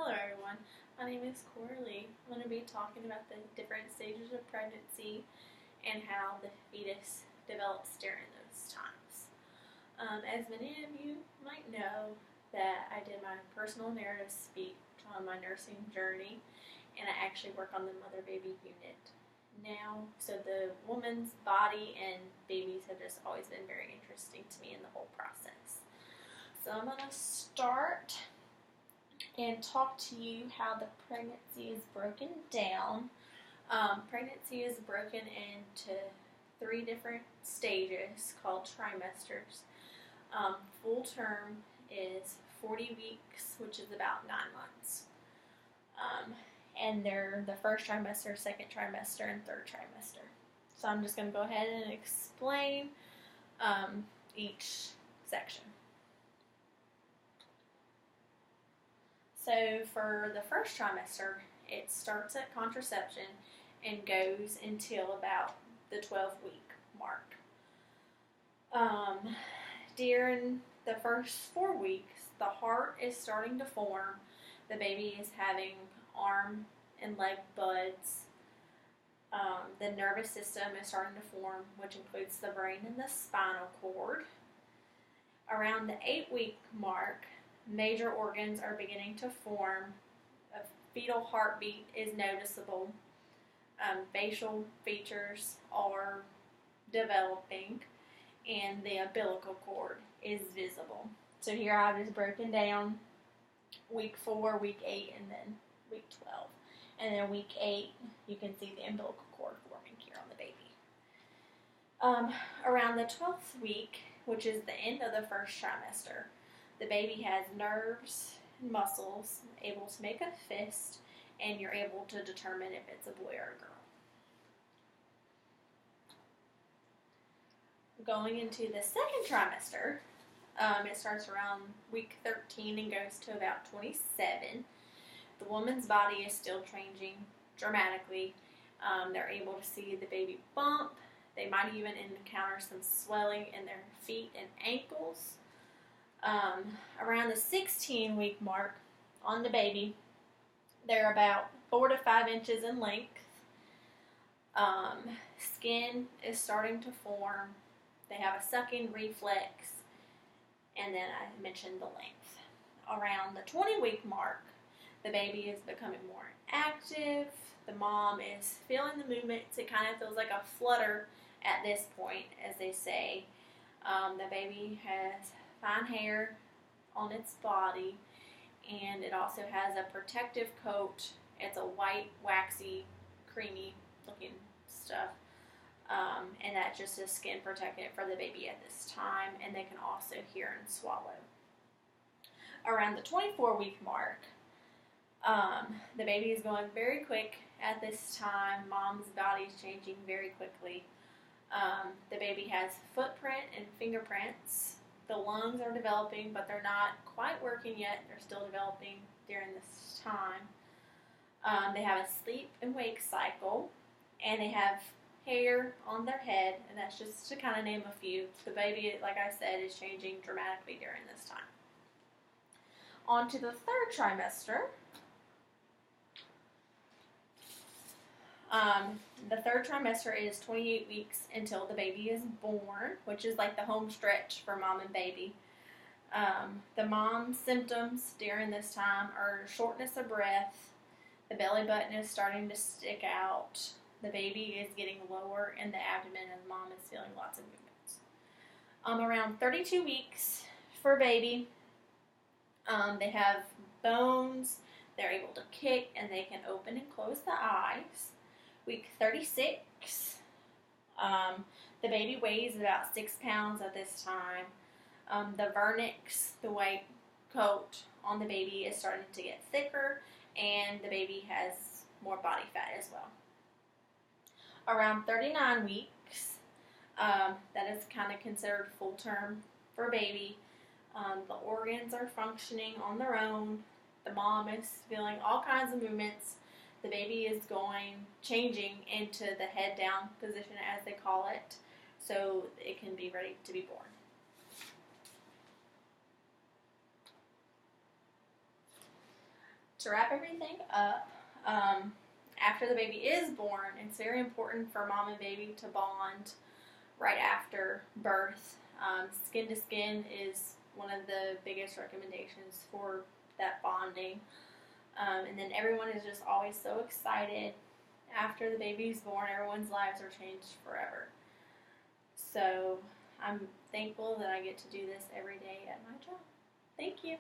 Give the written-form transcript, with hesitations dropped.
Hello everyone, my name is Coralie. I'm going to be talking about the different stages of pregnancy and how the fetus develops during those times. As many of you might know, that I did my personal narrative speech on my nursing journey, and I actually work on the mother-baby unit now. So the woman's body and babies have just always been very interesting to me in the whole process. So I'm going to start and talk to you how the pregnancy is broken down. Pregnancy is broken into 3 different stages called trimesters. Full term is 40 weeks, which is about 9 months. And they're the first trimester, second trimester, and third trimester. So I'm just going to go ahead and explain each section. So for the first trimester, it starts at contraception and goes until about the 12-week mark. During the first 4 weeks, the heart is starting to form. The baby is having arm and leg buds. The nervous system is starting to form, which includes the brain and the spinal cord. Around the 8-week mark, major organs are beginning to form. A fetal heartbeat is noticeable. Facial features are developing, and the umbilical cord is visible. So here I've just broken down week 4, week 8, and then week 12. And then week 8, you can see the umbilical cord forming here on the baby. Around the 12th week, which is the end of the first trimester, the baby has nerves and muscles able to make a fist, and you're able to determine if it's a boy or a girl. Going into the second trimester, it starts around week 13 and goes to about 27. The woman's body is still changing dramatically. They're able to see the baby bump. They might even encounter some swelling in their feet and ankles. Around the 16-week mark on the baby, they're about 4 to 5 inches in length. Skin is starting to form. They have a sucking reflex, and then I mentioned the length. Around the 20-week mark, the baby is becoming more active. The mom is feeling the movements. It kind of feels like a flutter at this point, as they say. The baby has fine hair on its body, and it also has a protective coat. It's a white, waxy, creamy looking stuff, and that's just a skin protectant for the baby at this time, and they can also hear and swallow. Around the 24-week mark, the baby is going very quick at this time. Mom's body is changing very quickly. The baby has footprint and fingerprints. The lungs are developing, but they're not quite working yet. They're still developing during this time. They have a sleep and wake cycle, and they have hair on their head, and that's just to kind of name a few. The baby, like I said, is changing dramatically during this time. On to the third trimester. The third trimester is 28 weeks until the baby is born, which is like the home stretch for mom and baby. The mom's symptoms during this time are shortness of breath. The belly button is starting to stick out. The baby is getting lower in the abdomen, and mom is feeling lots of movements. Around 32 weeks for baby, they have bones. They're able to kick, and they can open and close the eyes. Week 36, the baby weighs about 6 pounds at this time. The vernix, the white coat on the baby, is starting to get thicker, and the baby has more body fat as well. Around 39 weeks, that is kind of considered full term for baby. The organs are functioning on their own. The mom is feeling all kinds of movements. The baby is changing into the head down position, as they call it, so it can be ready to be born. to wrap everything up, after the baby is born, it's very important for mom and baby to bond right after birth. Skin to skin is one of the biggest recommendations for that bonding. And then everyone is just always so excited after the baby's born. Everyone's lives are changed forever. So I'm thankful that I get to do this every day at my job. Thank you.